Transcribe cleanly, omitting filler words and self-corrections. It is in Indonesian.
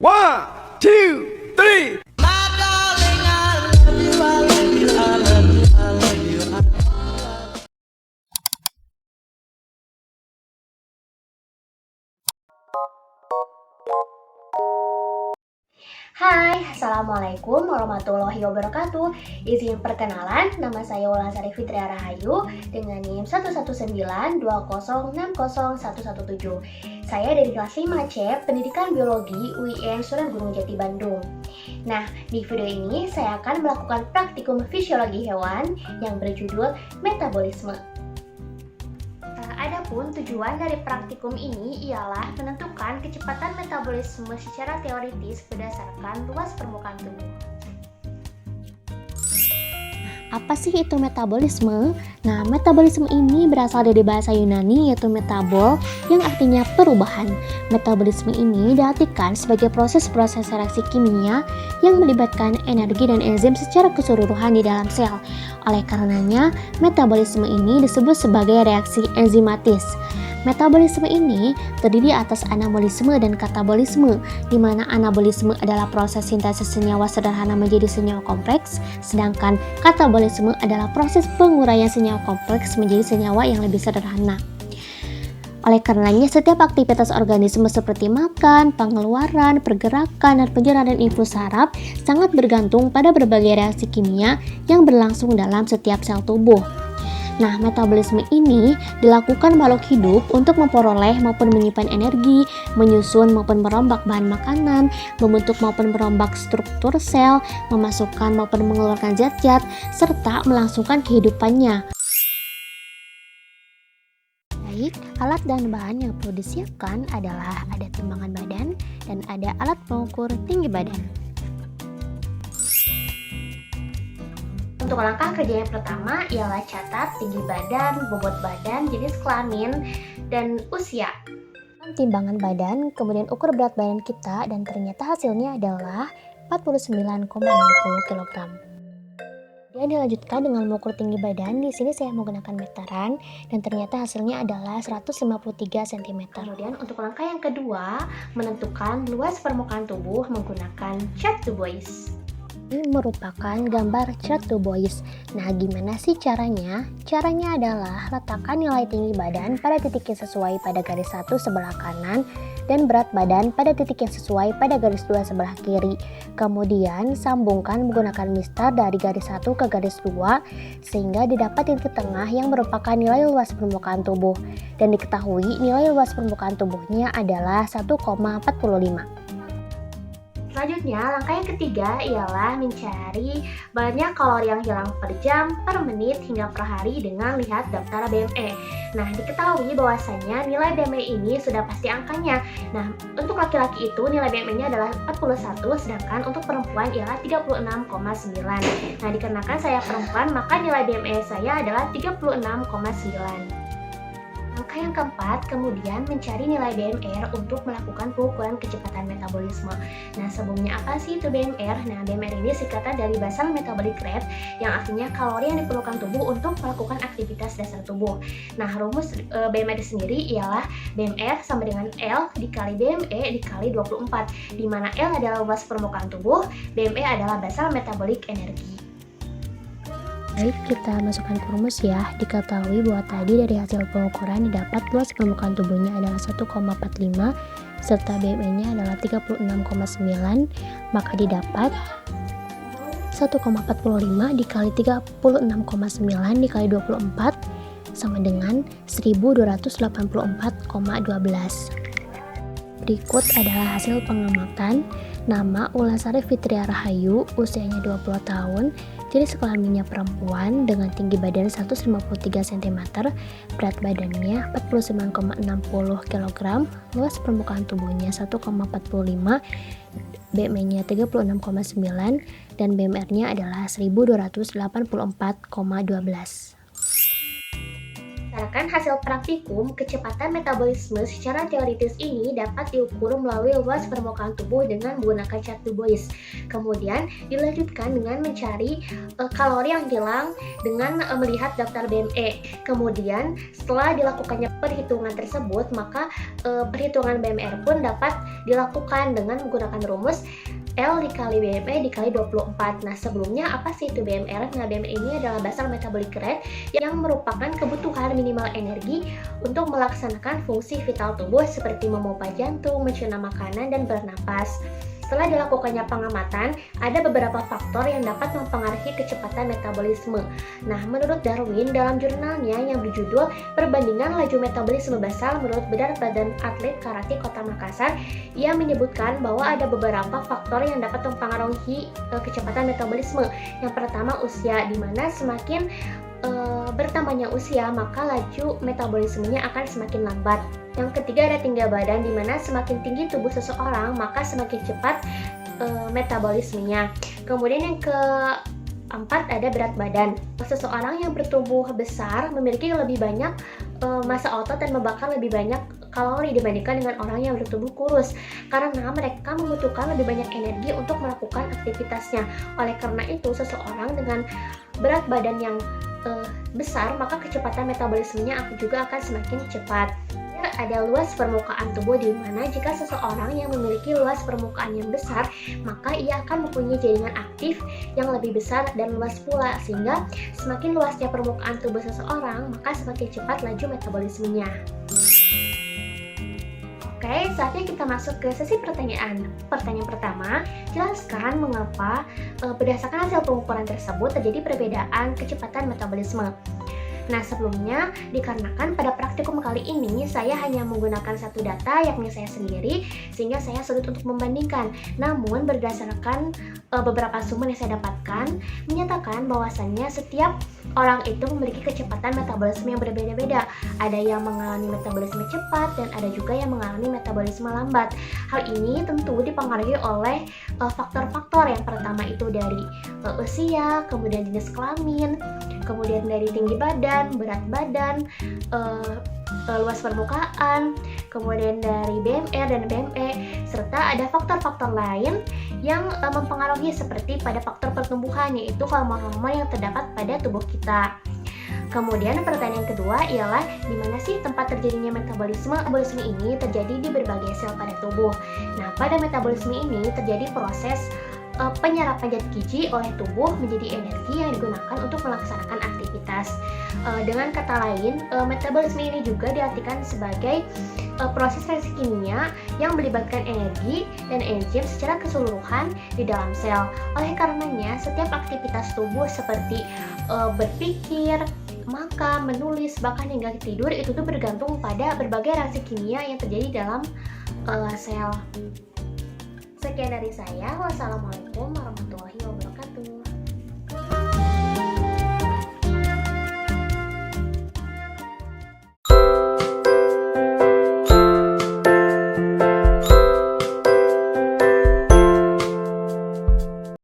One, two, three. Hai, Assalamualaikum warahmatullahi wabarakatuh. Izin perkenalan, nama saya Wulandari Fitria Rahayu dengan NIM 11920606117. Saya dari kelas 5C Pendidikan Biologi UIN Sunan Gunung Jati Bandung. Nah, di video ini saya akan melakukan praktikum fisiologi hewan yang berjudul metabolisme. Adapun tujuan dari praktikum ini ialah menentukan kecepatan metabolisme secara teoritis berdasarkan luas permukaan tubuh. Apa sih itu metabolisme? Nah, metabolisme ini berasal dari bahasa Yunani yaitu metabol yang artinya perubahan. Metabolisme ini diartikan sebagai proses-proses reaksi kimia yang melibatkan energi dan enzim secara keseluruhan di dalam sel. Oleh karenanya, metabolisme ini disebut sebagai reaksi enzimatis. Metabolisme ini terdiri atas anabolisme dan katabolisme, di mana anabolisme adalah proses sintesis senyawa sederhana menjadi senyawa kompleks, sedangkan katabolisme adalah proses penguraian senyawa kompleks menjadi senyawa yang lebih sederhana. Oleh karenanya, setiap aktivitas organisme seperti makan, pengeluaran, pergerakan, dan pencernaan infus saraf sangat bergantung pada berbagai reaksi kimia yang berlangsung dalam setiap sel tubuh. Nah, metabolisme ini dilakukan makhluk hidup untuk memperoleh maupun menyimpan energi, menyusun maupun merombak bahan makanan, membentuk maupun merombak struktur sel, memasukkan maupun mengeluarkan zat-zat, serta melangsungkan kehidupannya. Baik, alat dan bahan yang perlu disiapkan adalah ada timbangan badan dan ada alat pengukur tinggi badan. Untuk langkah kerja yang pertama ialah catat tinggi badan, bobot badan, jenis kelamin, dan usia. Timbangan badan, kemudian ukur berat badan kita dan ternyata hasilnya adalah 49,60 kg. Kemudian dilanjutkan dengan mengukur tinggi badan. Di sini saya menggunakan meteran dan ternyata hasilnya adalah 153 cm. Kemudian untuk langkah yang kedua, menentukan luas permukaan tubuh menggunakan chart Du Bois. Ini merupakan gambar chart Du Bois. Nah, gimana sih caranya? Caranya adalah letakkan nilai tinggi badan pada titik yang sesuai pada garis 1 sebelah kanan dan berat badan pada titik yang sesuai pada garis 2 sebelah kiri. Kemudian sambungkan menggunakan mistar dari garis 1 ke garis 2 sehingga didapat titik tengah yang merupakan nilai luas permukaan tubuh. Dan diketahui nilai luas permukaan tubuhnya adalah 1,45. Selanjutnya, langkah yang ketiga ialah mencari banyak kalori yang hilang per jam, per menit, hingga per hari dengan lihat daftar BME. Nah, diketahui bahwasanya nilai BME ini sudah pasti angkanya. Nah, untuk laki-laki itu nilai BME-nya adalah 41, sedangkan untuk perempuan ialah 36,9. Nah, dikarenakan saya perempuan, maka nilai BME saya adalah 36,9. Langkah yang keempat, kemudian mencari nilai BMR untuk melakukan pengukuran kecepatan metabolisme. Nah, sebelumnya apa sih itu BMR? Nah, BMR ini singkatan dari basal metabolic rate yang artinya kalori yang diperlukan tubuh untuk melakukan aktivitas dasar tubuh. Nah, rumus BMR sendiri ialah BMR sama dengan L dikali BME dikali 24, di mana L adalah luas permukaan tubuh, BME adalah basal metabolic energi. Baik, kita masukkan ke rumus ya. Diketahui bahwa tadi dari hasil pengukuran didapat luas permukaan tubuhnya adalah 1,45 serta BME-nya adalah 36,9, maka didapat 1,45 dikali 36,9 dikali 24 sama dengan 1284,12. Berikut adalah hasil pengamatan. Nama Wulandari Fitria Rahayu, usianya 20 tahun, jenis kelaminnya perempuan dengan tinggi badan 153 cm, berat badannya 49,60 kg, luas permukaan tubuhnya 1,45, BMI-nya 36,9 dan BMR-nya adalah 1284,12. Berdasarkan hasil praktikum, kecepatan metabolisme secara teoritis ini dapat diukur melalui luas permukaan tubuh dengan menggunakan cat Dubois. Kemudian dilanjutkan dengan mencari kalori yang hilang dengan melihat daftar BME. Kemudian setelah dilakukannya perhitungan tersebut, maka perhitungan BMR pun dapat dilakukan dengan menggunakan rumus L dikali BME dikali 24. Nah, sebelumnya apa sih itu BMR? Nah, BMR ini adalah basal metabolic rate yang merupakan kebutuhan minimal energi untuk melaksanakan fungsi vital tubuh seperti memompa jantung, mencerna makanan, dan bernapas. Setelah dilakukannya pengamatan, ada beberapa faktor yang dapat mempengaruhi kecepatan metabolisme. Nah, menurut Darwin, dalam jurnalnya yang berjudul Perbandingan Laju Metabolisme Basal menurut Berat Badan Atlet Karate Kota Makassar, ia menyebutkan bahwa ada beberapa faktor yang dapat mempengaruhi kecepatan metabolisme. Yang pertama, usia, di mana semakin bertambahnya usia, maka laju metabolismenya akan semakin lambat. Yang ketiga ada tinggi badan, di mana semakin tinggi tubuh seseorang, maka semakin cepat metabolismenya. Kemudian yang keempat ada berat badan. Seseorang yang bertubuh besar memiliki lebih banyak massa otot dan membakar lebih banyak kalori dibandingkan dengan orang yang bertubuh kurus, karena mereka membutuhkan lebih banyak energi untuk melakukan aktivitasnya. Oleh karena itu, seseorang dengan berat badan yang besar, maka kecepatan metabolismenya juga akan semakin cepat. Ada luas permukaan tubuh, di mana jika seseorang yang memiliki luas permukaan yang besar, maka ia akan mempunyai jaringan aktif yang lebih besar dan luas pula, sehingga semakin luasnya permukaan tubuh seseorang, maka semakin cepat laju metabolismenya. Oke, saatnya kita masuk ke sesi pertanyaan. Pertanyaan pertama, jelaskan mengapa berdasarkan hasil pengukuran tersebut terjadi perbedaan kecepatan metabolisme. Nah, sebelumnya dikarenakan pada praktikum kali ini saya hanya menggunakan satu data, yakni saya sendiri, sehingga saya sulit untuk membandingkan. Namun berdasarkan beberapa sumber yang saya dapatkan menyatakan bahwasannya setiap orang itu memiliki kecepatan metabolisme yang berbeda-beda. Ada yang mengalami metabolisme cepat dan ada juga yang mengalami metabolisme lambat. Hal ini tentu dipengaruhi oleh faktor-faktor. Yang pertama itu dari usia, kemudian jenis kelamin, kemudian dari tinggi badan, berat badan, luas permukaan, kemudian dari BMR dan BME, serta ada faktor-faktor lain yang mempengaruhi seperti pada faktor pertumbuhan, yaitu hormon-hormon yang terdapat pada tubuh kita. Kemudian pertanyaan kedua ialah di mana sih tempat terjadinya metabolisme? Metabolisme ini terjadi di berbagai sel pada tubuh. Nah, pada metabolisme ini terjadi proses penyerapan zat gizi oleh tubuh menjadi energi yang digunakan untuk melaksanakan aktivitas. Dengan kata lain, metabolisme ini juga diartikan sebagai proses reaksi kimia yang melibatkan energi dan enzim secara keseluruhan di dalam sel. Oleh karenanya, setiap aktivitas tubuh seperti berpikir, makan, menulis, bahkan hingga tidur itu tuh bergantung pada berbagai reaksi kimia yang terjadi dalam sel. Sekian dari saya. Wassalamualaikum warahmatullahi wabarakatuh.